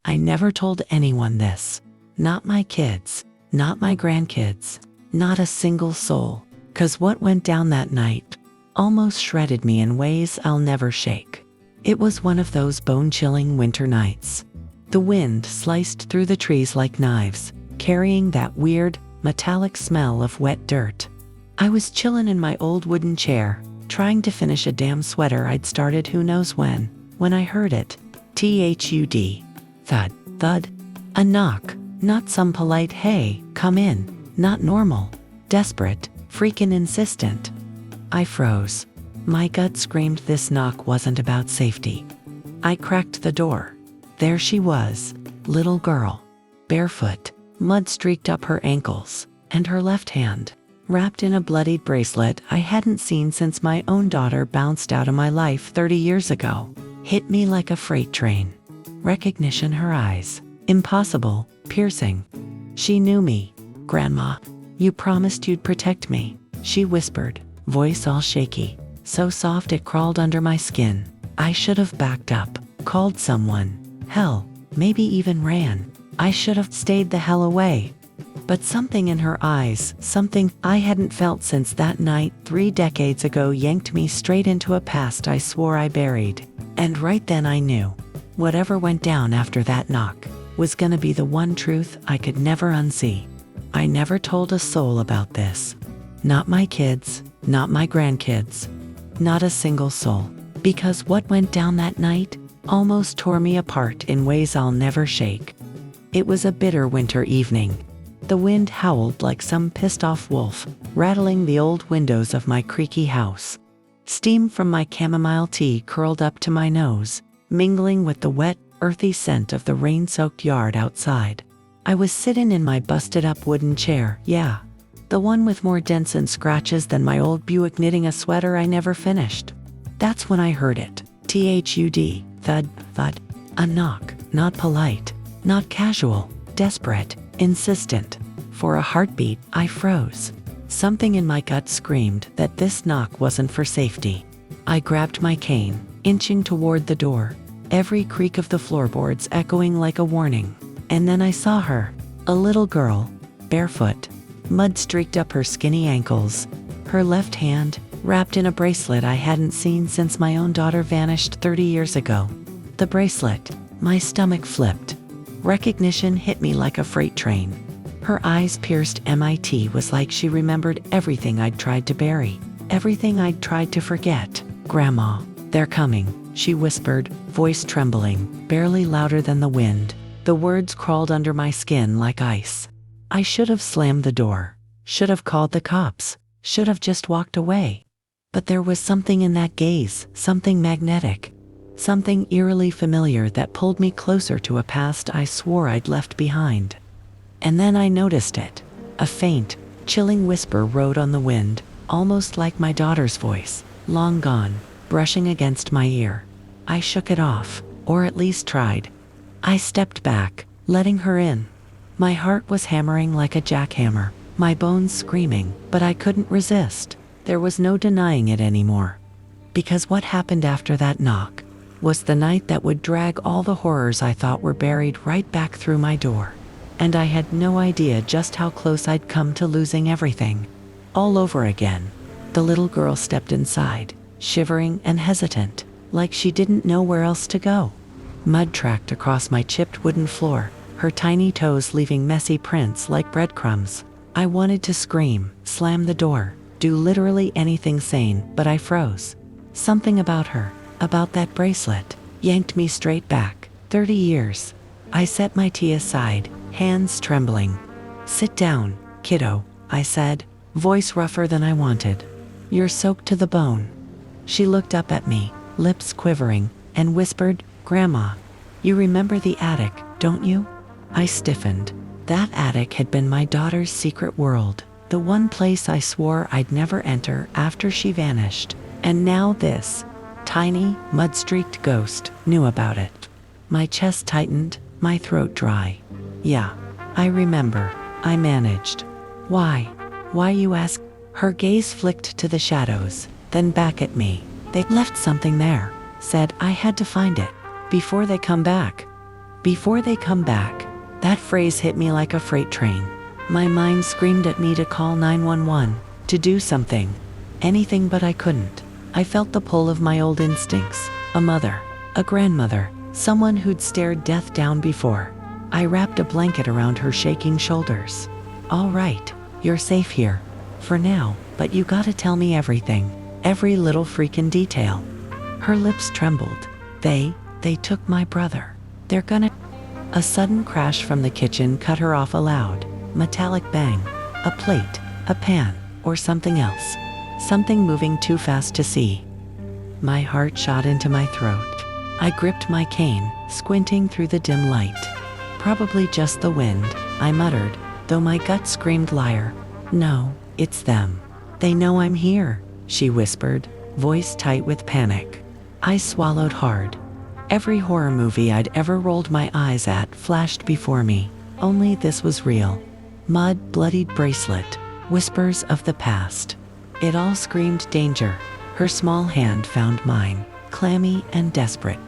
I never told anyone this. Not my kids, not my grandkids, not a single soul. 'Cause what went down that night almost shredded me in ways I'll never shake. It was one of those bone-chilling winter nights. The wind sliced through the trees like knives, carrying that weird, metallic smell of wet dirt. I was chillin' in my old wooden chair, trying to finish a damn sweater I'd started who knows when I heard it. Thud. Thud. Thud. A knock. Not some polite, hey, come in. Not normal. Desperate. Freakin' insistent. I froze. My gut screamed this knock wasn't about safety. I cracked the door. There she was. Little girl. Barefoot. Mud streaked up her ankles, and her left hand, wrapped in a bloodied bracelet I hadn't seen since my own daughter bounced out of my life 30 years ago, hit me like a freight train. Recognition her eyes. Impossible, piercing. She knew me. Grandma, you promised you'd protect me, she whispered, voice all shaky, so soft it crawled under my skin. I should have backed up, called someone. Hell, maybe even ran. I should have stayed the hell away. But something in her eyes, something I hadn't felt since that night 3 decades ago, yanked me straight into a past I swore I buried. And right then I knew, whatever went down after that knock was gonna be the one truth I could never unsee. I never told a soul about this. Not my kids, not my grandkids, not a single soul. Because what went down that night almost tore me apart in ways I'll never shake. It was a bitter winter evening. The wind howled like some pissed-off wolf, rattling the old windows of my creaky house. Steam from my chamomile tea curled up to my nose, mingling with the wet, earthy scent of the rain-soaked yard outside. I was sitting in my busted-up wooden chair, yeah, the one with more dents and scratches than my old Buick, knitting a sweater I never finished. That's when I heard it. Thud. Thud. Thud. A knock, not polite, not casual, desperate, insistent. For a heartbeat, I froze. Something in my gut screamed that this knock wasn't for safety. I grabbed my cane, inching toward the door, every creak of the floorboards echoing like a warning. And then I saw her, a little girl, barefoot, mud streaked up her skinny ankles, her left hand wrapped in a bracelet I hadn't seen since my own daughter vanished 30 years ago. The bracelet, my stomach flipped. Recognition hit me like a freight train. Her eyes pierced MIT was like she remembered everything I'd tried to bury, everything I'd tried to forget. Grandma, they're coming, she whispered, voice trembling, barely louder than the wind. The words crawled under my skin like ice. I should have slammed the door, should have called the cops, should have just walked away. But there was something in that gaze, something magnetic, something eerily familiar that pulled me closer to a past I swore I'd left behind. And then I noticed it. A faint, chilling whisper rode on the wind, almost like my daughter's voice, long gone, brushing against my ear. I shook it off, or at least tried. I stepped back, letting her in. My heart was hammering like a jackhammer, my bones screaming, but I couldn't resist. There was no denying it anymore. Because what happened after that knock was the night that would drag all the horrors I thought were buried right back through my door. And I had no idea just how close I'd come to losing everything. All over again. The little girl stepped inside, shivering and hesitant, like she didn't know where else to go. Mud tracked across my chipped wooden floor, her tiny toes leaving messy prints like breadcrumbs. I wanted to scream, slam the door, do literally anything sane, but I froze. Something about her, about that bracelet, yanked me straight back. 30 years. I set my tea aside, hands trembling. Sit down, kiddo, I said, voice rougher than I wanted. You're soaked to the bone. She looked up at me, lips quivering, and whispered, Grandma, you remember the attic, don't you? I stiffened. That attic had been my daughter's secret world, the one place I swore I'd never enter after she vanished. And now this tiny, mud-streaked ghost knew about it. My chest tightened, my throat dry. Yeah, I remember. I managed. Why? Why, you ask? Her gaze flicked to the shadows, then back at me. They left something there. Said I had to find it before they come back. Before they come back. That phrase hit me like a freight train. My mind screamed at me to call 911, to do something. Anything, but I couldn't. I felt the pull of my old instincts. A mother, a grandmother, someone who'd stared death down before. I wrapped a blanket around her shaking shoulders. All right, you're safe here. For now, but you gotta tell me everything. Every little freaking detail. Her lips trembled. They took my brother. They're gonna... A sudden crash from the kitchen cut her off. A loud, metallic bang. A plate, a pan, or something else. Something moving too fast to see. My heart shot into my throat. I gripped my cane, squinting through the dim light. Probably just the wind, I muttered, though my gut screamed liar. No, it's them. They know I'm here, she whispered, voice tight with panic. I swallowed hard. Every horror movie I'd ever rolled my eyes at flashed before me, only this was real. Mud, bloodied bracelet, whispers of the past. It all screamed danger. Her small hand found mine, clammy and desperate.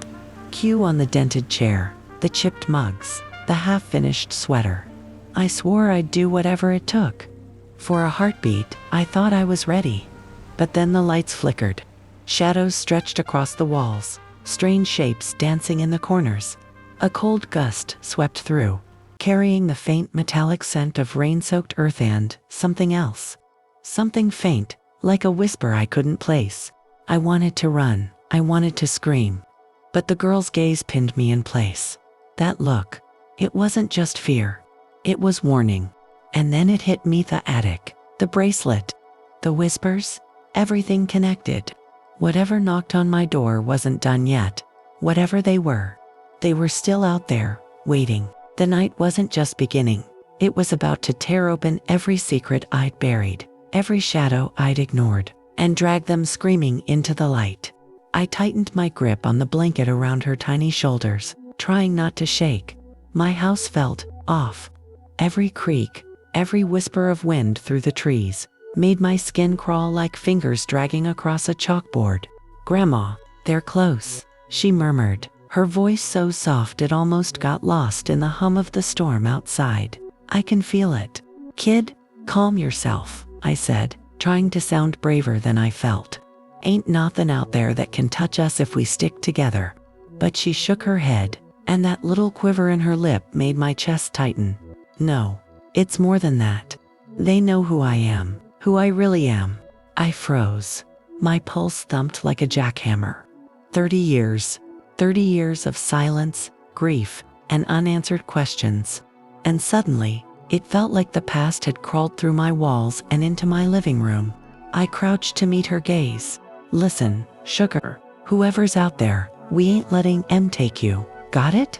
Cue on the dented chair, the chipped mugs, the half-finished sweater. I swore I'd do whatever it took. For a heartbeat, I thought I was ready. But then the lights flickered. Shadows stretched across the walls, strange shapes dancing in the corners. A cold gust swept through, carrying the faint metallic scent of rain-soaked earth and something else. Something faint, like a whisper I couldn't place. I wanted to run, I wanted to scream. But the girl's gaze pinned me in place. That look, it wasn't just fear. It was warning. And then it hit me, the attic, the bracelet, the whispers, everything connected. Whatever knocked on my door wasn't done yet. Whatever they were still out there, waiting. The night wasn't just beginning. It was about to tear open every secret I'd buried, every shadow I'd ignored, and drag them screaming into the light. I tightened my grip on the blanket around her tiny shoulders, trying not to shake. My house felt off. Every creak, every whisper of wind through the trees, made my skin crawl like fingers dragging across a chalkboard. "Grandma, they're close," she murmured, her voice so soft it almost got lost in the hum of the storm outside. "I can feel it." "Kid, calm yourself," I said, trying to sound braver than I felt. "Ain't nothing out there that can touch us if we stick together." But she shook her head, and that little quiver in her lip made my chest tighten. "No, it's more than that. They know who I am. Who I really am." I froze. My pulse thumped like a jackhammer. 30 years of silence, grief, and unanswered questions. And suddenly, it felt like the past had crawled through my walls and into my living room. I crouched to meet her gaze. "Listen, sugar, whoever's out there, we ain't letting them take you. Got it?"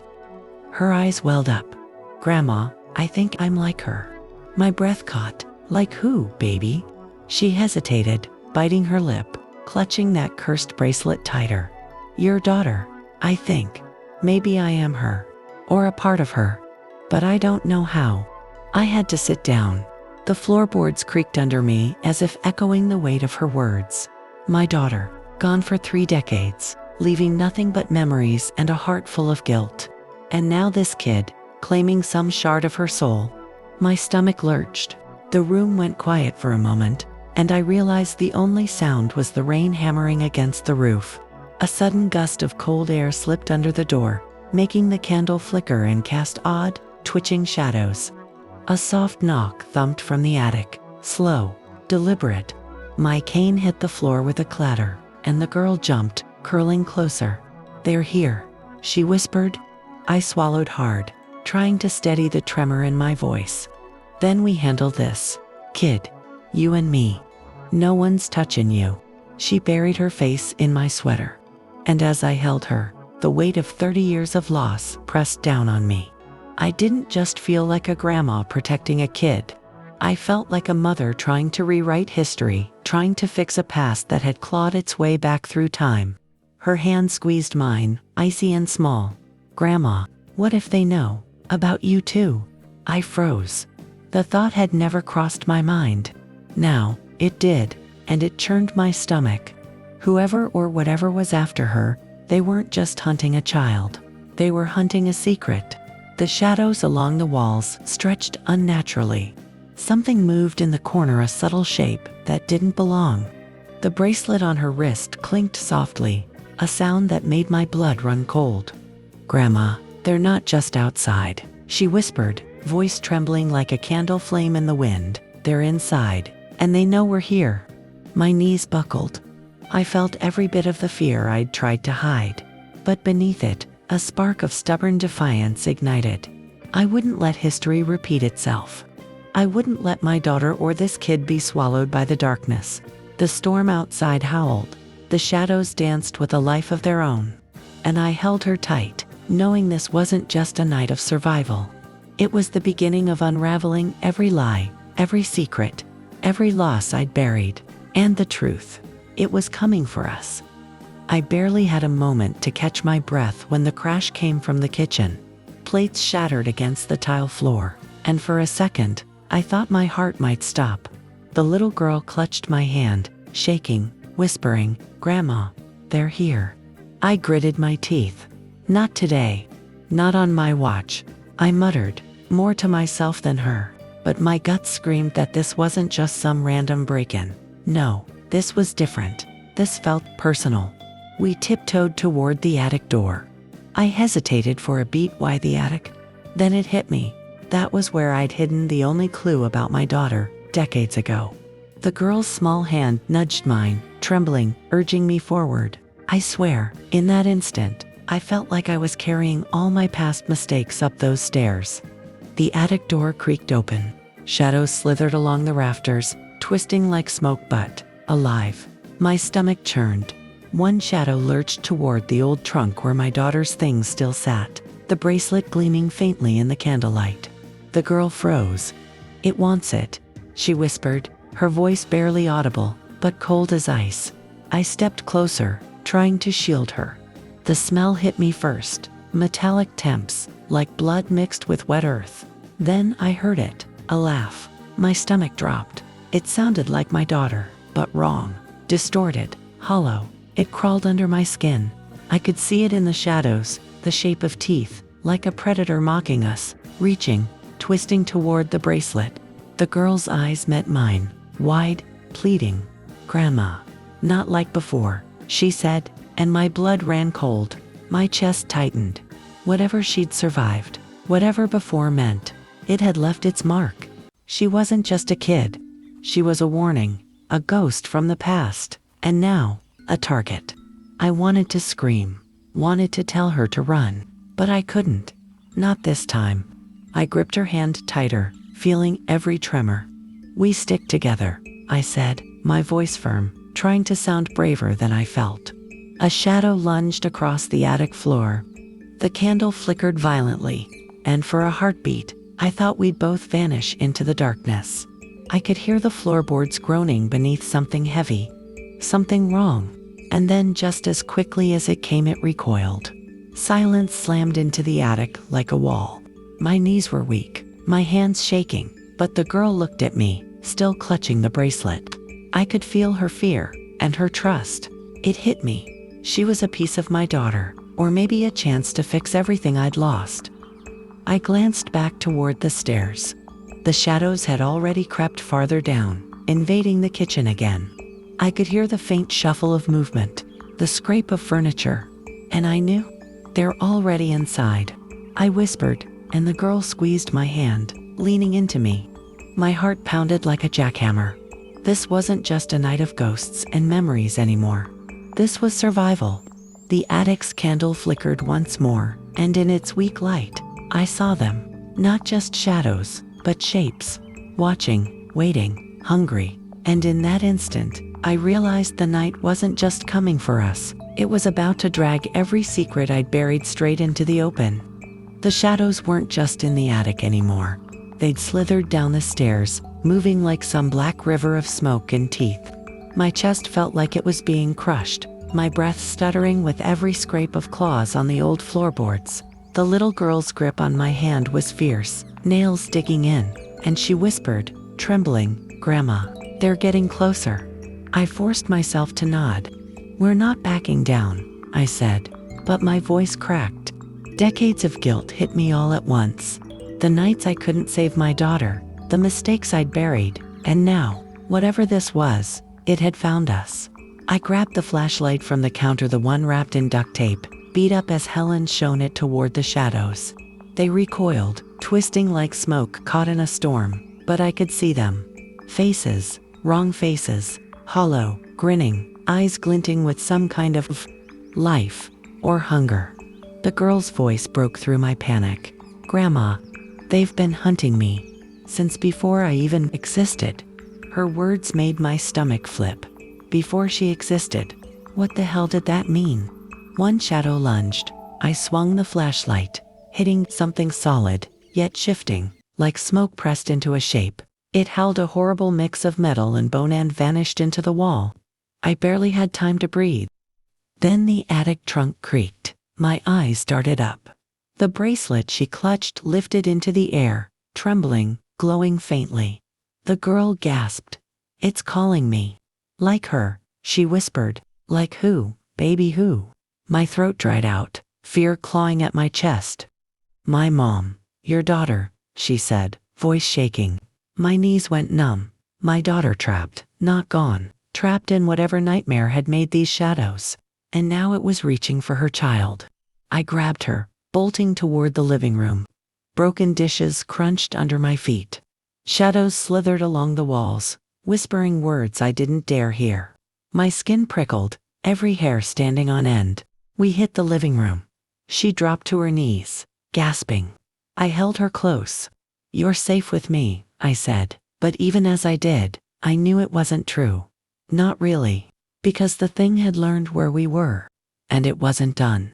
Her eyes welled up. "Grandma, I think I'm like her." My breath caught. "Like who, baby?" She hesitated, biting her lip, clutching that cursed bracelet tighter. "Your daughter, I think. Maybe I am her. Or a part of her. But I don't know how." I had to sit down. The floorboards creaked under me as if echoing the weight of her words. My daughter, gone for 3 decades, leaving nothing but memories and a heart full of guilt. And now this kid, claiming some shard of her soul. My stomach lurched. The room went quiet for a moment, and I realized the only sound was the rain hammering against the roof. A sudden gust of cold air slipped under the door, making the candle flicker and cast odd, twitching shadows. A soft knock thumped from the attic, slow, deliberate. My cane hit the floor with a clatter, and the girl jumped, curling closer. "They're here," she whispered. I swallowed hard, trying to steady the tremor in my voice. "Then we handle this, kid. You and me. No one's touching you." She buried her face in my sweater. And as I held her, the weight of 30 years of loss pressed down on me. I didn't just feel like a grandma protecting a kid. I felt like a mother trying to rewrite history, trying to fix a past that had clawed its way back through time. Her hand squeezed mine, icy and small. "Grandma, what if they know about you too?" I froze. The thought had never crossed my mind. Now, it did, and it churned my stomach. Whoever or whatever was after her, they weren't just hunting a child. They were hunting a secret. The shadows along the walls stretched unnaturally. Something moved in the corner, a subtle shape that didn't belong. The bracelet on her wrist clinked softly, a sound that made my blood run cold. "Grandma, they're not just outside," she whispered, voice trembling like a candle flame in the wind. "They're inside, and they know we're here." My knees buckled. I felt every bit of the fear I'd tried to hide. But beneath it, a spark of stubborn defiance ignited. I wouldn't let history repeat itself. I wouldn't let my daughter or this kid be swallowed by the darkness. The storm outside howled. The shadows danced with a life of their own. And I held her tight, knowing this wasn't just a night of survival. It was the beginning of unraveling every lie, every secret, every loss I'd buried. And the truth. It was coming for us. I barely had a moment to catch my breath when the crash came from the kitchen. Plates shattered against the tile floor, and for a second, I thought my heart might stop. The little girl clutched my hand, shaking, whispering, "Grandma, they're here." I gritted my teeth. "Not today. Not on my watch," I muttered, more to myself than her. But my gut screamed that this wasn't just some random break-in. No, this was different. This felt personal. We tiptoed toward the attic door. I hesitated for a beat. Why the attic? Then it hit me. That was where I'd hidden the only clue about my daughter, decades ago. The girl's small hand nudged mine, trembling, urging me forward. I swear, in that instant, I felt like I was carrying all my past mistakes up those stairs. The attic door creaked open. Shadows slithered along the rafters, twisting like smoke but alive. My stomach churned. One shadow lurched toward the old trunk where my daughter's things still sat, the bracelet gleaming faintly in the candlelight. The girl froze. "It wants it," she whispered, her voice barely audible, but cold as ice. I stepped closer, trying to shield her. The smell hit me first, metallic temps, like blood mixed with wet earth. Then I heard it, a laugh. My stomach dropped. It sounded like my daughter, but wrong, distorted, hollow. It crawled under my skin. I could see it in the shadows, the shape of teeth, like a predator mocking us, reaching, twisting toward the bracelet. The girl's eyes met mine, wide, pleading. "Grandma." "Not like before," she said, and my blood ran cold. My chest tightened. Whatever she'd survived, whatever before meant, it had left its mark. She wasn't just a kid. She was a warning, a ghost from the past, and now, a target. I wanted to scream, wanted to tell her to run, but I couldn't. Not this time. I gripped her hand tighter, feeling every tremor. "We stick together," I said, my voice firm, trying to sound braver than I felt. A shadow lunged across the attic floor. The candle flickered violently, and for a heartbeat, I thought we'd both vanish into the darkness. I could hear the floorboards groaning beneath something heavy, something wrong, and then just as quickly as it came it recoiled. Silence slammed into the attic like a wall. My knees were weak, my hands shaking, but the girl looked at me, still clutching the bracelet. I could feel her fear, and her trust. It hit me. She was a piece of my daughter, or maybe a chance to fix everything I'd lost. I glanced back toward the stairs. The shadows had already crept farther down, invading the kitchen again. I could hear the faint shuffle of movement, the scrape of furniture, and I knew, they're already inside. I whispered, and the girl squeezed my hand, leaning into me. My heart pounded like a jackhammer. This wasn't just a night of ghosts and memories anymore. This was survival. The attic's candle flickered once more, and in its weak light, I saw them. Not just shadows, but shapes. Watching, waiting, hungry. And in that instant, I realized the night wasn't just coming for us. It was about to drag every secret I'd buried straight into the open. The shadows weren't just in the attic anymore. They'd slithered down the stairs, moving like some black river of smoke and teeth. My chest felt like it was being crushed, my breath stuttering with every scrape of claws on the old floorboards. The little girl's grip on my hand was fierce, nails digging in, and she whispered, trembling, "Grandma, they're getting closer." I forced myself to nod. "We're not backing down," I said, but my voice cracked. Decades of guilt hit me all at once. The nights I couldn't save my daughter, the mistakes I'd buried, and now, whatever this was, it had found us. I grabbed the flashlight from the counter, the one wrapped in duct tape, beat up as Helen shone it toward the shadows. They recoiled, twisting like smoke caught in a storm, but I could see them. Faces, wrong faces, hollow, grinning, eyes glinting with some kind of life or hunger. The girl's voice broke through my panic. "Grandma, they've been hunting me since before I even existed." Her words made my stomach flip. Before she existed. What the hell did that mean? One shadow lunged. I swung the flashlight, hitting something solid, yet shifting, like smoke pressed into a shape. It held a horrible mix of metal and bone and vanished into the wall. I barely had time to breathe. Then the attic trunk creaked. My eyes darted up. The bracelet she clutched lifted into the air, trembling, glowing faintly. The girl gasped. "It's calling me." "Like her," she whispered. "Like who, baby, who?" My throat dried out, fear clawing at my chest. "My mom, your daughter," she said, voice shaking. My knees went numb. My daughter trapped, not gone, trapped in whatever nightmare had made these shadows. And now it was reaching for her child. I grabbed her, bolting toward the living room. Broken dishes crunched under my feet. Shadows slithered along the walls, whispering words I didn't dare hear. My skin prickled, every hair standing on end. We hit the living room. She dropped to her knees, gasping. I held her close. "You're safe with me," I said, but even as I did, I knew it wasn't true. Not really, because the thing had learned where we were, and it wasn't done.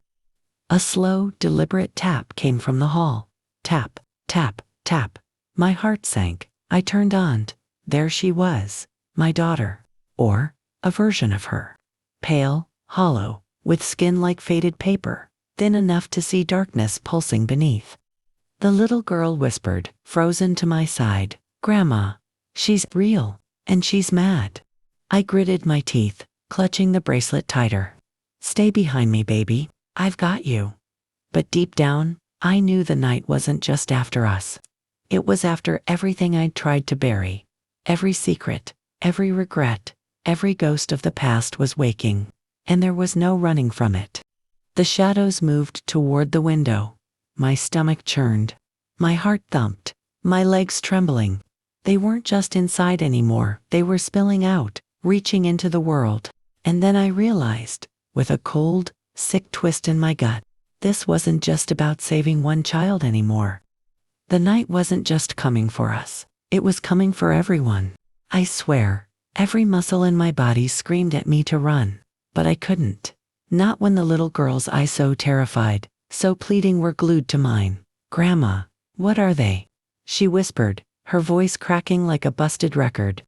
A slow, deliberate tap came from the hall. Tap, tap, tap. My heart sank. I turned on. There she was, my daughter, or a version of her. Pale, hollow, with skin like faded paper, thin enough to see darkness pulsing beneath. The little girl whispered, frozen to my side, "Grandma, she's real, and she's mad." I gritted my teeth, clutching the bracelet tighter. "Stay behind me, baby, I've got you." But deep down, I knew the night wasn't just after us. It was after everything I'd tried to bury. Every secret, every regret, every ghost of the past was waking, and there was no running from it. The shadows moved toward the window. My stomach churned. My heart thumped. My legs trembling. They weren't just inside anymore, they were spilling out, reaching into the world. And then I realized, with a cold, sick twist in my gut, this wasn't just about saving one child anymore. The night wasn't just coming for us. It was coming for everyone. I swear, every muscle in my body screamed at me to run, but I couldn't. Not when the little girl's eyes, so terrified, so pleading, were glued to mine. "Grandma, what are they?" she whispered, her voice cracking like a busted record.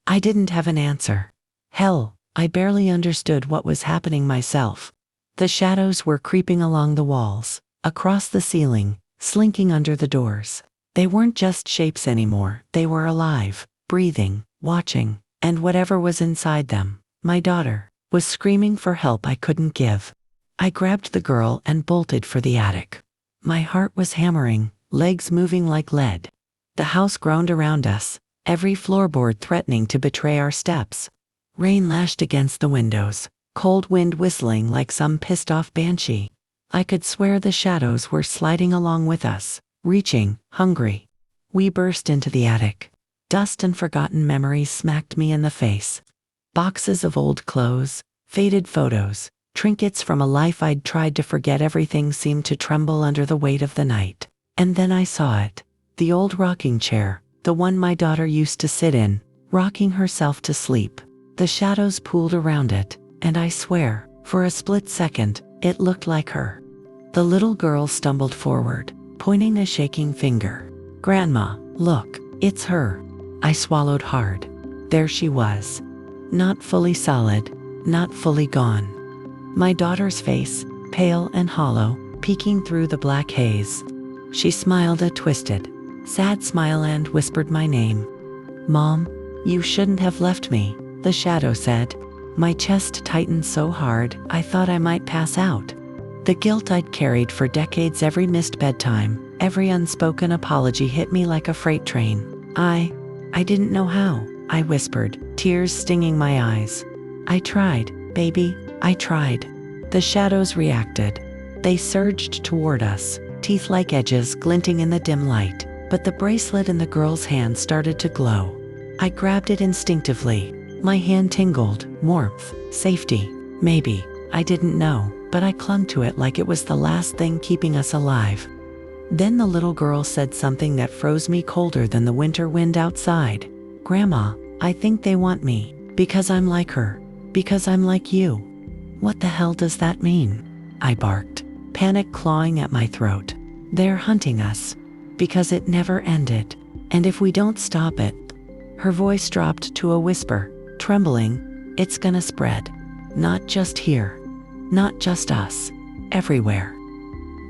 I didn't have an answer. Hell, I barely understood what was happening myself. The shadows were creeping along the walls, across the ceiling, slinking under the doors. They weren't just shapes anymore, they were alive, breathing, watching, and whatever was inside them, my daughter, was screaming for help I couldn't give. I grabbed the girl and bolted for the attic. My heart was hammering, legs moving like lead. The house groaned around us, every floorboard threatening to betray our steps. Rain lashed against the windows, cold wind whistling like some pissed-off banshee. I could swear the shadows were sliding along with us, reaching, hungry. We burst into the attic. Dust and forgotten memories smacked me in the face. Boxes of old clothes, faded photos, trinkets from a life I'd tried to forget. Everything seemed to tremble under the weight of the night. And then I saw it. The old rocking chair, the one my daughter used to sit in, rocking herself to sleep. The shadows pooled around it, and I swear, for a split second, it looked like her. The little girl stumbled forward, pointing a shaking finger. "Grandma, look, it's her." I swallowed hard. There she was. Not fully solid, not fully gone. My daughter's face, pale and hollow, peeking through the black haze. She smiled a twisted, sad smile and whispered my name. "Mom, you shouldn't have left me," the shadow said. My chest tightened so hard I thought I might pass out. The guilt I'd carried for decades, every missed bedtime, every unspoken apology hit me like a freight train. I didn't know how, I whispered, tears stinging my eyes. I tried, baby, I tried. The shadows reacted. They surged toward us, teeth-like edges glinting in the dim light, but the bracelet in the girl's hand started to glow. I grabbed it instinctively. My hand tingled, warmth, safety, maybe. I didn't know, but I clung to it like it was the last thing keeping us alive. Then the little girl said something that froze me colder than the winter wind outside. Grandma, I think they want me, because I'm like her, because I'm like you. What the hell does that mean? I barked, panic clawing at my throat. They're hunting us, because it never ended, and if we don't stop it. Her voice dropped to a whisper, trembling, it's gonna spread. Not just here, not just us, everywhere.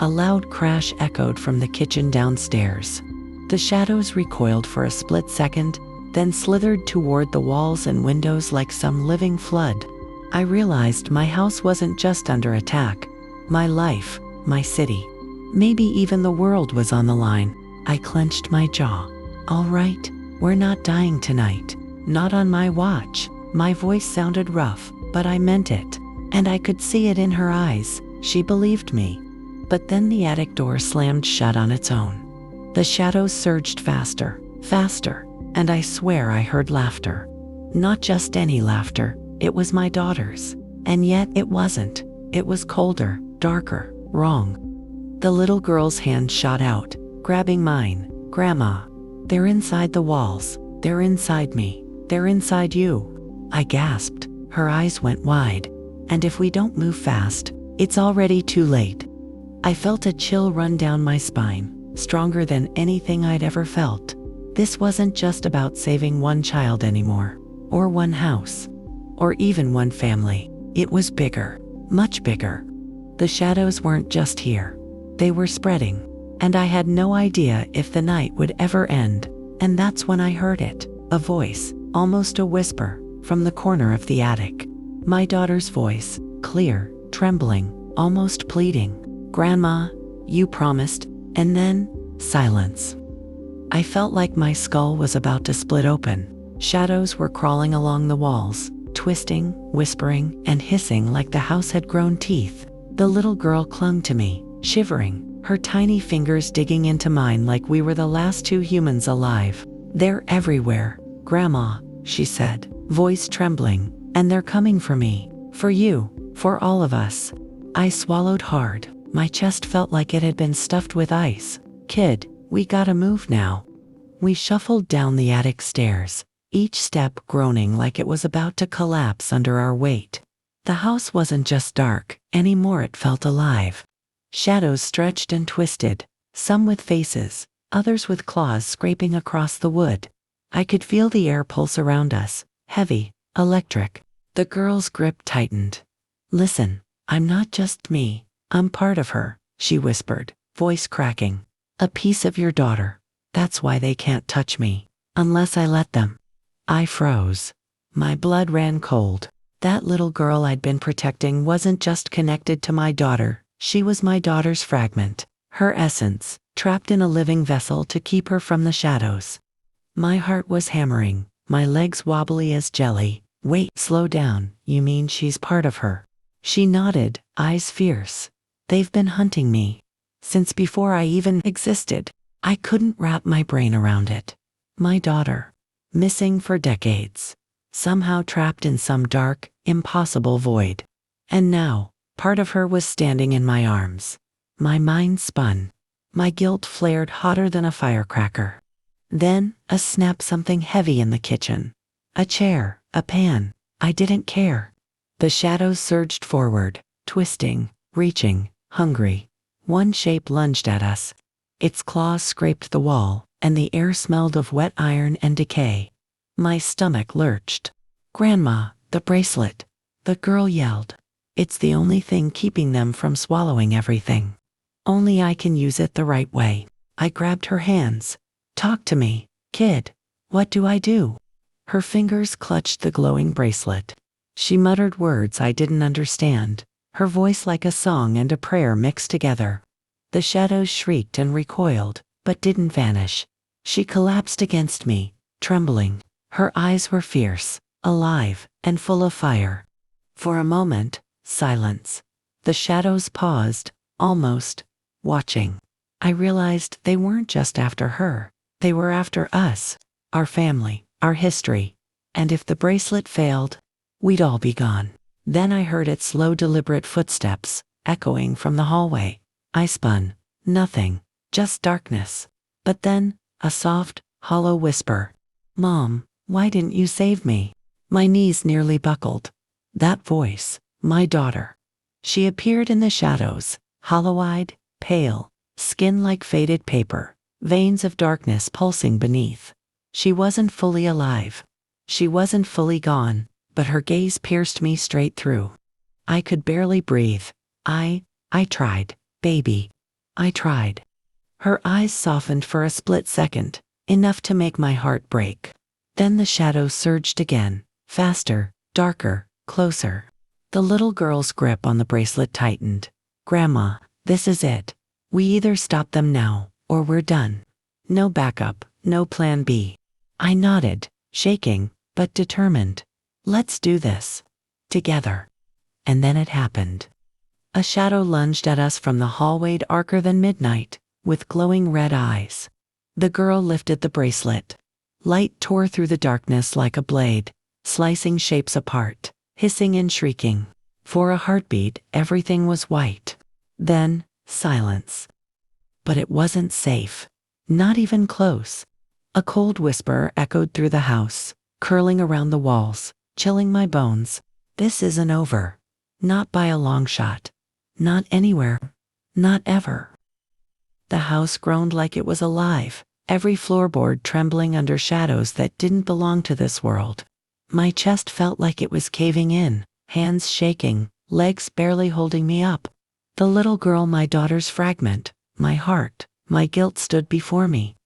A loud crash echoed from the kitchen downstairs. The shadows recoiled for a split second, then slithered toward the walls and windows like some living flood. I realized my house wasn't just under attack. My life, my city, maybe even the world was on the line. I clenched my jaw. All right, we're not dying tonight. Not on my watch. My voice sounded rough, but I meant it. And I could see it in her eyes. She believed me. But then the attic door slammed shut on its own. The shadows surged faster, faster, and I swear I heard laughter. Not just any laughter, it was my daughter's. And yet it wasn't. It was colder, darker, wrong. The little girl's hand shot out, grabbing mine. Grandma, they're inside the walls. They're inside me. They're inside you. I gasped. Her eyes went wide. And if we don't move fast, it's already too late. I felt a chill run down my spine, stronger than anything I'd ever felt. This wasn't just about saving one child anymore, or one house, or even one family. It was bigger, much bigger. The shadows weren't just here. They were spreading, and I had no idea if the night would ever end. And that's when I heard it, a voice, almost a whisper, from the corner of the attic. My daughter's voice, clear, trembling, almost pleading. Grandma, you promised, and then, silence. I felt like my skull was about to split open. Shadows were crawling along the walls, twisting, whispering, and hissing like the house had grown teeth. The little girl clung to me, shivering, her tiny fingers digging into mine like we were the last two humans alive. They're everywhere, Grandma, she said, voice trembling, and they're coming for me, for you, for all of us. I swallowed hard. My chest felt like it had been stuffed with ice. Kid, we gotta move now. We shuffled down the attic stairs, each step groaning like it was about to collapse under our weight. The house wasn't just dark anymore, it felt alive. Shadows stretched and twisted, some with faces, others with claws scraping across the wood. I could feel the air pulse around us, heavy, electric. The girl's grip tightened. Listen, I'm not just me. I'm part of her, she whispered, voice cracking. A piece of your daughter. That's why they can't touch me, unless I let them. I froze. My blood ran cold. That little girl I'd been protecting wasn't just connected to my daughter, she was my daughter's fragment, her essence, trapped in a living vessel to keep her from the shadows. My heart was hammering, my legs wobbly as jelly. Wait, slow down, you mean she's part of her? She nodded, eyes fierce. They've been hunting me. Since before I even existed. I couldn't wrap my brain around it. My daughter. Missing for decades. Somehow trapped in some dark, impossible void. And now, part of her was standing in my arms. My mind spun. My guilt flared hotter than a firecracker. Then, a snap, something heavy in the kitchen. A chair, a pan. I didn't care. The shadows surged forward, twisting, reaching, hungry. One shape lunged at us. Its claws scraped the wall, and the air smelled of wet iron and decay. My stomach lurched. Grandma, the bracelet. The girl yelled. It's the only thing keeping them from swallowing everything. Only I can use it the right way. I grabbed her hands. Talk to me, kid. What do I do? Her fingers clutched the glowing bracelet. She muttered words I didn't understand. her voice like a song and a prayer mixed together. The shadows shrieked and recoiled, but didn't vanish. She collapsed against me, trembling. Her eyes were fierce, alive, and full of fire. For a moment, silence. The shadows paused, almost, watching. I realized they weren't just after her. They were after us, our family, our history. And if the bracelet failed, we'd all be gone. Then I heard its slow, deliberate footsteps, echoing from the hallway. I spun. Nothing, just darkness. But then, a soft, hollow whisper. "Mom, why didn't you save me?" My knees nearly buckled. That voice, my daughter. She appeared in the shadows, hollow-eyed, pale, skin like faded paper, veins of darkness pulsing beneath. She wasn't fully alive. She wasn't fully gone, but her gaze pierced me straight through. I could barely breathe. I tried, baby. I tried. Her eyes softened for a split second, enough to make my heart break. Then the shadows surged again, faster, darker, closer. The little girl's grip on the bracelet tightened. "Grandma, this is it. We either stop them now, or we're done. No backup, no plan B." I nodded, shaking, but determined. "Let's do this. Together." And then it happened. A shadow lunged at us from the hallway darker than midnight, with glowing red eyes. The girl lifted the bracelet. Light tore through the darkness like a blade, slicing shapes apart, hissing and shrieking. For a heartbeat, everything was white. Then, silence. But it wasn't safe. Not even close. A cold whisper echoed through the house, curling around the walls, chilling my bones. "This isn't over. Not by a long shot. Not anywhere. Not ever." The house groaned like it was alive, every floorboard trembling under shadows that didn't belong to this world. My chest felt like it was caving in, hands shaking, legs barely holding me up. The little girl, my daughter's fragment, my heart, my guilt stood before me,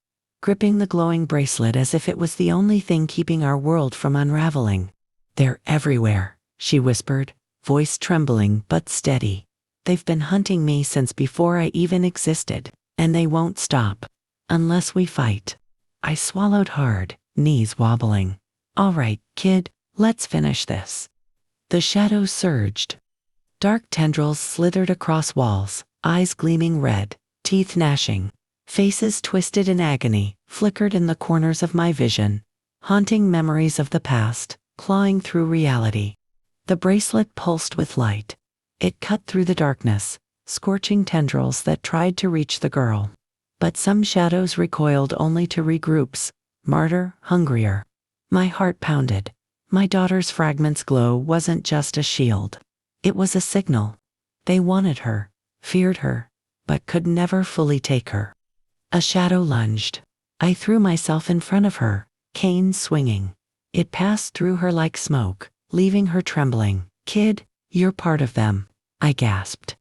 gripping the glowing bracelet as if it was the only thing keeping our world from unraveling. "They're everywhere," she whispered, voice trembling but steady. "They've been hunting me since before I even existed, and they won't stop. Unless we fight." I swallowed hard, knees wobbling. "All right, kid, let's finish this." The shadows surged. Dark tendrils slithered across walls, eyes gleaming red, teeth gnashing. Faces twisted in agony flickered in the corners of my vision, haunting memories of the past, clawing through reality. The bracelet pulsed with light. It cut through the darkness, scorching tendrils that tried to reach the girl. But some shadows recoiled only to regroups, martyr, hungrier. My heart pounded. My daughter's fragment's glow wasn't just a shield. It was a signal. They wanted her, feared her, but could never fully take her. A shadow lunged. I threw myself in front of her, cane swinging. It passed through her like smoke, leaving her trembling. "Kid, you're part of them," I gasped.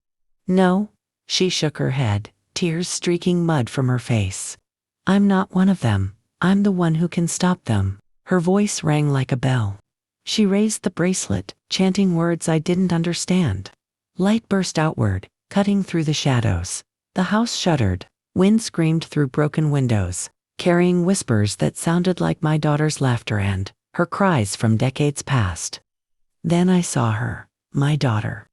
"No," she shook her head, tears streaking mud from her face. "I'm not one of them. I'm the one who can stop them." Her voice rang like a bell. She raised the bracelet, chanting words I didn't understand. Light burst outward, cutting through the shadows. The house shuddered. Wind screamed through broken windows, carrying whispers that sounded like my daughter's laughter and her cries from decades past. Then I saw her, my daughter.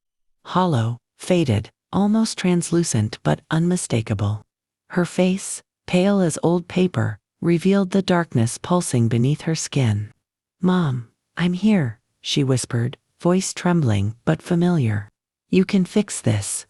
Hollow, faded, almost translucent but unmistakable. Her face, pale as old paper, revealed the darkness pulsing beneath her skin. "Mom, I'm here," she whispered, voice trembling but familiar. "You can fix this."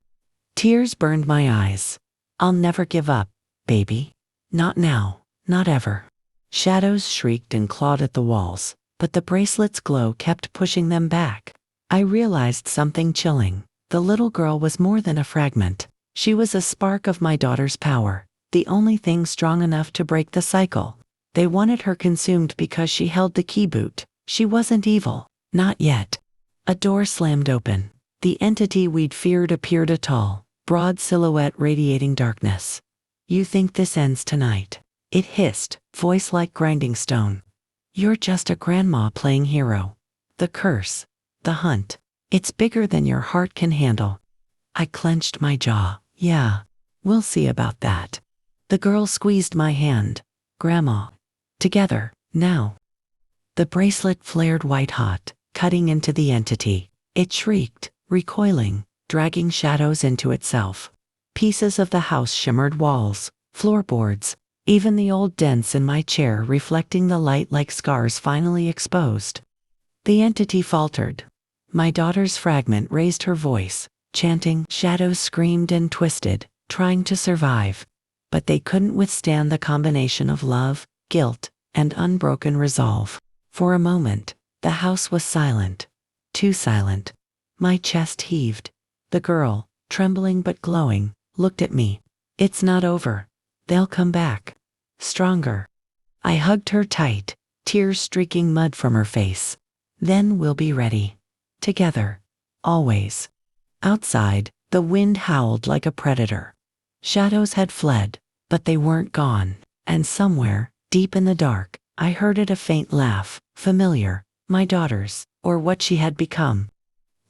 Tears burned my eyes. "I'll never give up, baby. Not now, not ever." Shadows shrieked and clawed at the walls, but the bracelet's glow kept pushing them back. I realized something chilling. The little girl was more than a fragment. She was a spark of my daughter's power, the only thing strong enough to break the cycle. They wanted her consumed because she held the key boot. She wasn't evil, not yet. A door slammed open. The entity we'd feared appeared, a tall, broad silhouette radiating darkness. "You think this ends tonight?" It hissed, voice like grinding stone. "You're just a grandma playing hero. The curse, the hunt, It's bigger than your heart can handle. I clenched my jaw. Yeah, we'll see about that. The girl squeezed my hand. Grandma. Together, now. The bracelet flared white-hot, cutting into the entity. It shrieked, recoiling, dragging shadows into itself. Pieces of the house shimmered walls, floorboards, even the old dents in my chair reflecting the light like scars finally exposed. The entity faltered. My daughter's fragment raised her voice, chanting. Shadows screamed and twisted, trying to survive. But they couldn't withstand the combination of love, guilt, and unbroken resolve. For a moment, the house was silent. Too silent. My chest heaved. The girl, trembling but glowing, looked at me. It's not over. They'll come back. Stronger. I hugged her tight, tears streaking mud from her face. Then we'll be ready. Together. Always. Outside, the wind howled like a predator. Shadows had fled, but they weren't gone. And somewhere, deep in the dark, I heard a faint laugh, familiar, my daughter's, or what she had become.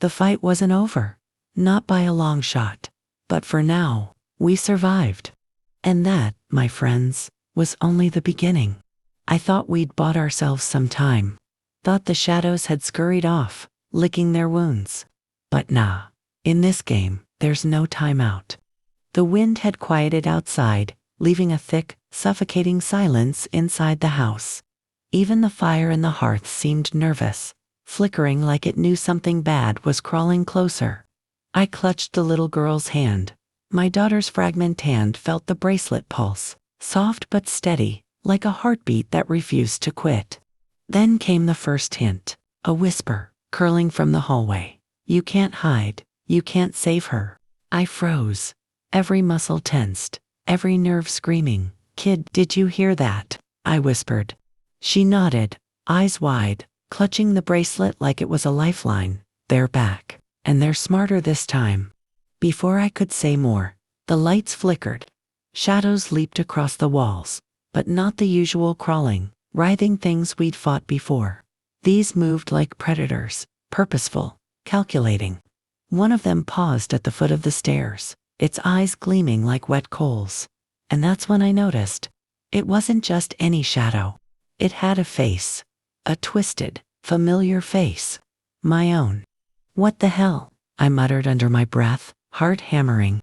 The fight wasn't over. Not by a long shot. But for now, we survived. And that, my friends, was only the beginning. I thought we'd bought ourselves some time. Thought the shadows had scurried off, licking their wounds. But nah. In this game, there's no time out. The wind had quieted outside, leaving a thick, suffocating silence inside the house. Even the fire in the hearth seemed nervous, flickering like it knew something bad was crawling closer. I clutched the little girl's hand. My daughter's fragment hand felt the bracelet pulse, soft but steady, like a heartbeat that refused to quit. Then came the first hint, a whisper, curling from the hallway. You can't hide, you can't save her. I froze, every muscle tensed, every nerve screaming. Kid, did you hear that? I whispered. She nodded, eyes wide, clutching the bracelet like it was a lifeline. They're back, and they're smarter this time. Before I could say more, the lights flickered. Shadows leaped across the walls, but not the usual crawling, writhing things we'd fought before. These moved like predators, purposeful, calculating. One of them paused at the foot of the stairs, its eyes gleaming like wet coals. And that's when I noticed. It wasn't just any shadow. It had a face. A twisted, familiar face. My own. What the hell? I muttered under my breath, heart hammering.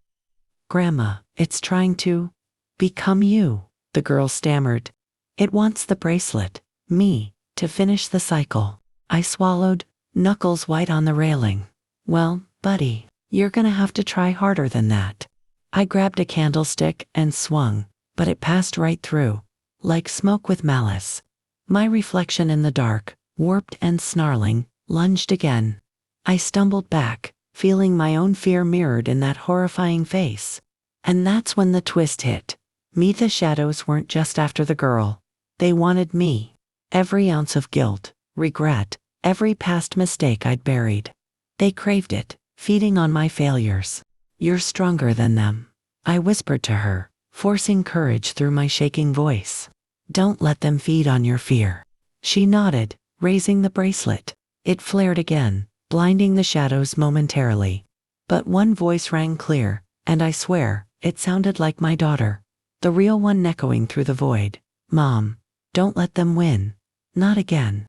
Grandma, it's trying to become you, the girl stammered. It wants the bracelet, me, to finish the cycle. I swallowed, knuckles white on the railing. Well, buddy, you're gonna have to try harder than that. I grabbed a candlestick and swung, but it passed right through, like smoke with malice. My reflection in the dark, warped and snarling, lunged again. I stumbled back, feeling my own fear mirrored in that horrifying face. And that's when the twist hit. Me, the shadows weren't just after the girl. They wanted me. Every ounce of guilt, regret, every past mistake I'd buried. They craved it, feeding on my failures. You're stronger than them, I whispered to her, forcing courage through my shaking voice. Don't let them feed on your fear. She nodded, raising the bracelet. It flared again, blinding the shadows momentarily. But one voice rang clear, and I swear, it sounded like my daughter. The real one echoing through the void. Mom, don't let them win. Not again.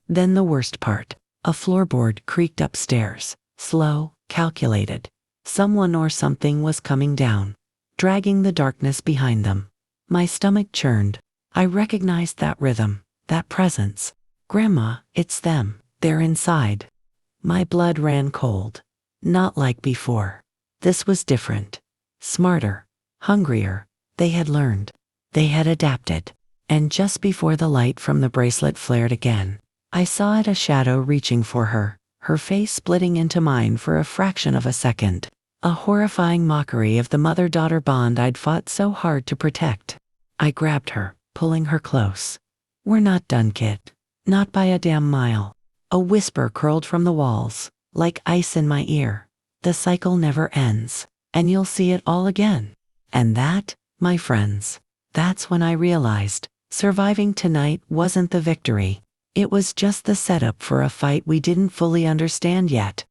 Then the worst part. A floorboard creaked upstairs, slow, calculated. Someone or something was coming down, dragging the darkness behind them. My stomach churned. I recognized that rhythm, that presence. Grandma, it's them. They're inside. My blood ran cold. Not like before. This was different. Smarter. Hungrier. They had learned. They had adapted. And just before the light from the bracelet flared again, I saw it, a shadow reaching for her, her face splitting into mine for a fraction of a second. A horrifying mockery of the mother-daughter bond I'd fought so hard to protect. I grabbed her, pulling her close. We're not done, kid. Not by a damn mile. A whisper curled from the walls, like ice in my ear. The cycle never ends, and you'll see it all again. And that, my friends, that's when I realized, surviving tonight wasn't the victory. It was just the setup for a fight we didn't fully understand yet.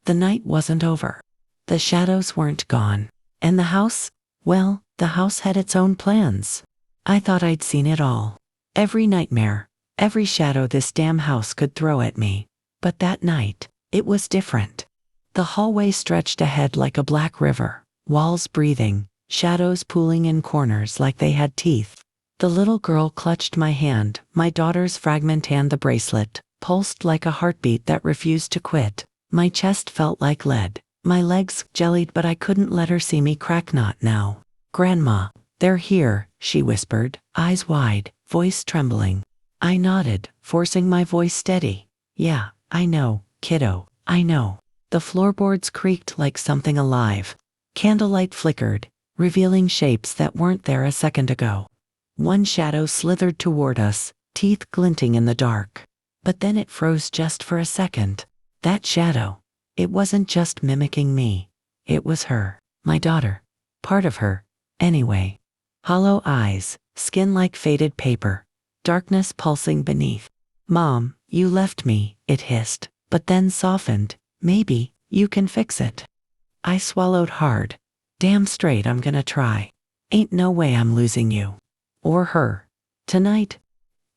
The night wasn't over. The shadows weren't gone. And the house? Well, the house had its own plans. I thought I'd seen it all. Every nightmare, every shadow this damn house could throw at me. But that night, it was different. The hallway stretched ahead like a black river, walls breathing, shadows pooling in corners like they had teeth. The little girl clutched my hand, my daughter's fragment hand, the bracelet, pulsed like a heartbeat that refused to quit. My chest felt like lead, my legs jellied, but I couldn't let her see me crack. Not now. Grandma, they're here, she whispered, eyes wide, voice trembling. I nodded, forcing my voice steady. Yeah, I know, kiddo, I know. The floorboards creaked like something alive. Candlelight flickered, revealing shapes that weren't there a second ago. One shadow slithered toward us, teeth glinting in the dark. But then it froze just for a second. That shadow, it wasn't just mimicking me. It was her, my daughter. Part of her, anyway. Hollow eyes, skin like faded paper, darkness pulsing beneath. Mom, you left me, it hissed, but then softened. Maybe you can fix it. I swallowed hard. Damn straight I'm gonna try. Ain't no way I'm losing you. Or her. Tonight.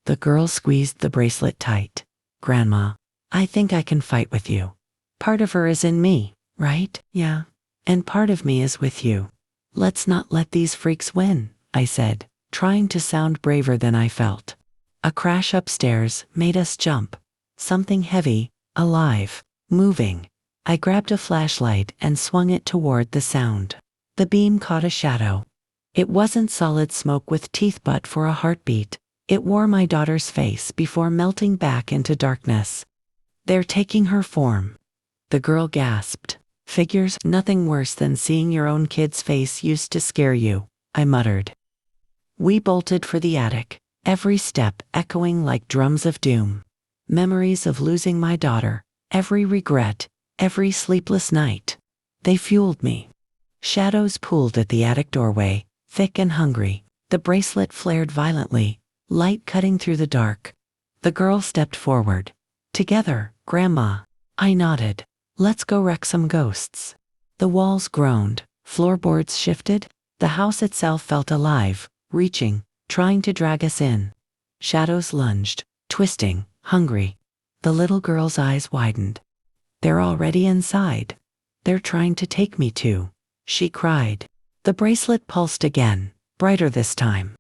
The girl squeezed the bracelet tight. Grandma, I think I can fight with you. Part of her is in me, right? Yeah. And part of me is with you. Let's not let these freaks win, I said, trying to sound braver than I felt. A crash upstairs made us jump. Something heavy, alive, moving. I grabbed a flashlight and swung it toward the sound. The beam caught a shadow. It wasn't solid smoke with teeth, but for a heartbeat, it wore my daughter's face before melting back into darkness. They're taking her form. The girl gasped. Figures, nothing worse than seeing your own kid's face used to scare you, I muttered. We bolted for the attic, every step echoing like drums of doom. Memories of losing my daughter, every regret, every sleepless night. They fueled me. Shadows pooled at the attic doorway, thick and hungry. The bracelet flared violently, light cutting through the dark. The girl stepped forward. Together, Grandma. I nodded. Let's go wreck some ghosts. The walls groaned, floorboards shifted. The house itself felt alive, reaching, trying to drag us in. Shadows lunged, twisting, hungry. The little girl's eyes widened. They're already inside. They're trying to take me too, she cried. The bracelet pulsed again, brighter this time.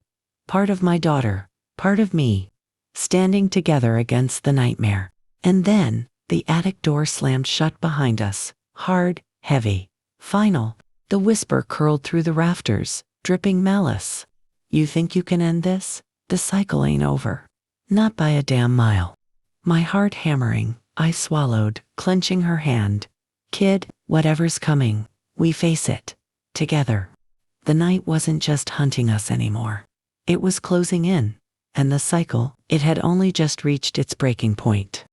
Part of my daughter, part of me, standing together against the nightmare. And then, the attic door slammed shut behind us, hard, heavy, final. The whisper curled through the rafters, dripping malice. You think you can end this? The cycle ain't over. Not by a damn mile. My heart hammering, I swallowed, clenching her hand. Kid, whatever's coming, we face it. Together. The night wasn't just hunting us anymore. It was closing in. And the cycle, it had only just reached its breaking point.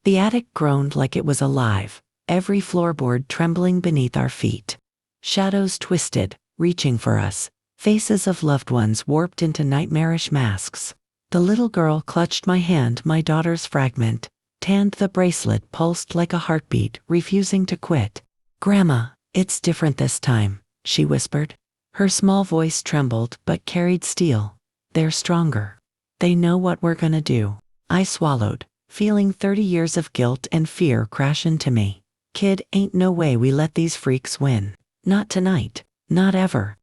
The attic groaned like it was alive, every floorboard trembling beneath our feet. Shadows twisted, reaching for us, faces of loved ones warped into nightmarish masks. The little girl clutched my hand, my daughter's fragment, tanned the bracelet pulsed like a heartbeat, refusing to quit. Grandma, it's different this time, she whispered. Her small voice trembled but carried steel. They're stronger. They know what we're gonna do. I swallowed, feeling 30 years of guilt and fear crash into me. Kid, ain't no way we let these freaks win. Not tonight, not ever.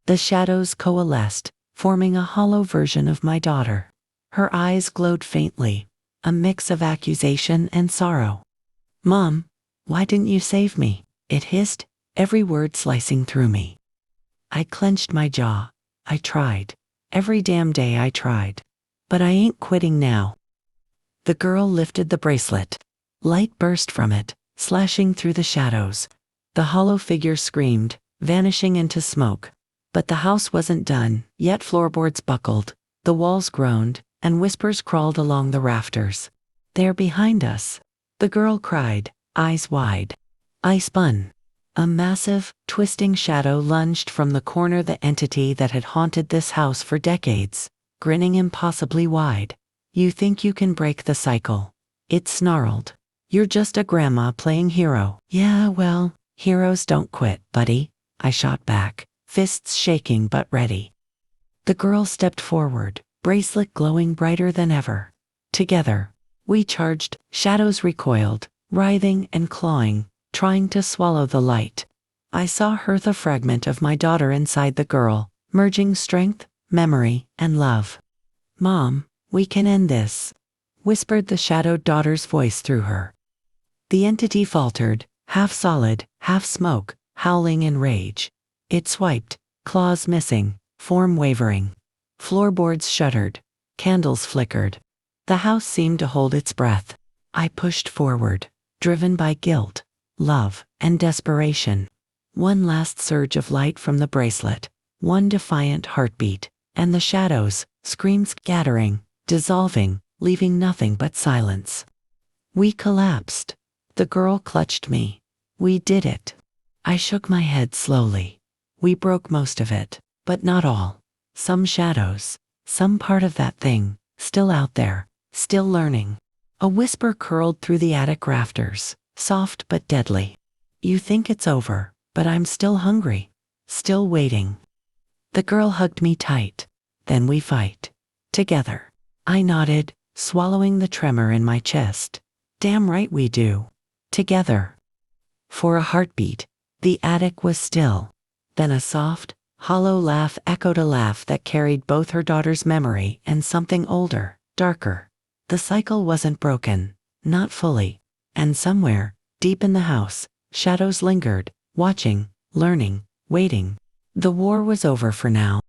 The shadows coalesced, forming a hollow version of my daughter. Her eyes glowed faintly, a mix of accusation and sorrow. Mom, why didn't you save me? It hissed, every word slicing through me. I clenched my jaw. I tried. Every damn day I tried. But I ain't quitting now. The girl lifted the bracelet. Light burst from it, slashing through the shadows. The hollow figure screamed, vanishing into smoke. But the house wasn't done, yet floorboards buckled, the walls groaned, and whispers crawled along the rafters. They're behind us. The girl cried, eyes wide. I spun. A massive, twisting shadow lunged from the corner, the entity that had haunted this house for decades, grinning impossibly wide. You think you can break the cycle? It snarled. You're just a grandma playing hero. Yeah, well, heroes don't quit, buddy, I shot back, fists shaking but ready. The girl stepped forward, bracelet glowing brighter than ever. Together, we charged, shadows recoiled, writhing and clawing, trying to swallow the light. I saw her, the fragment of my daughter inside the girl, merging strength, memory, and love. Mom, we can end this, whispered the shadowed daughter's voice through her. The entity faltered, half solid, half smoke, howling in rage. It swiped, claws missing, form wavering. Floorboards shuddered, candles flickered. The house seemed to hold its breath. I pushed forward, driven by guilt, love, and desperation. One last surge of light from the bracelet, one defiant heartbeat, and the shadows, screams scattering, dissolving, leaving nothing but silence. We collapsed. The girl clutched me. We did it. I shook my head slowly. We broke most of it, but not all. Some shadows, some part of that thing, still out there, still learning. A whisper curled through the attic rafters, soft but deadly. You think it's over, but I'm still hungry, still waiting. The girl hugged me tight. Then we fight. Together. I nodded, swallowing the tremor in my chest. Damn right we do. Together. For a heartbeat, the attic was still. Then a soft, hollow laugh echoed, a laugh that carried both her daughter's memory and something older, darker. The cycle wasn't broken, not fully. And somewhere, deep in the house, shadows lingered, watching, learning, waiting. The war was over for now.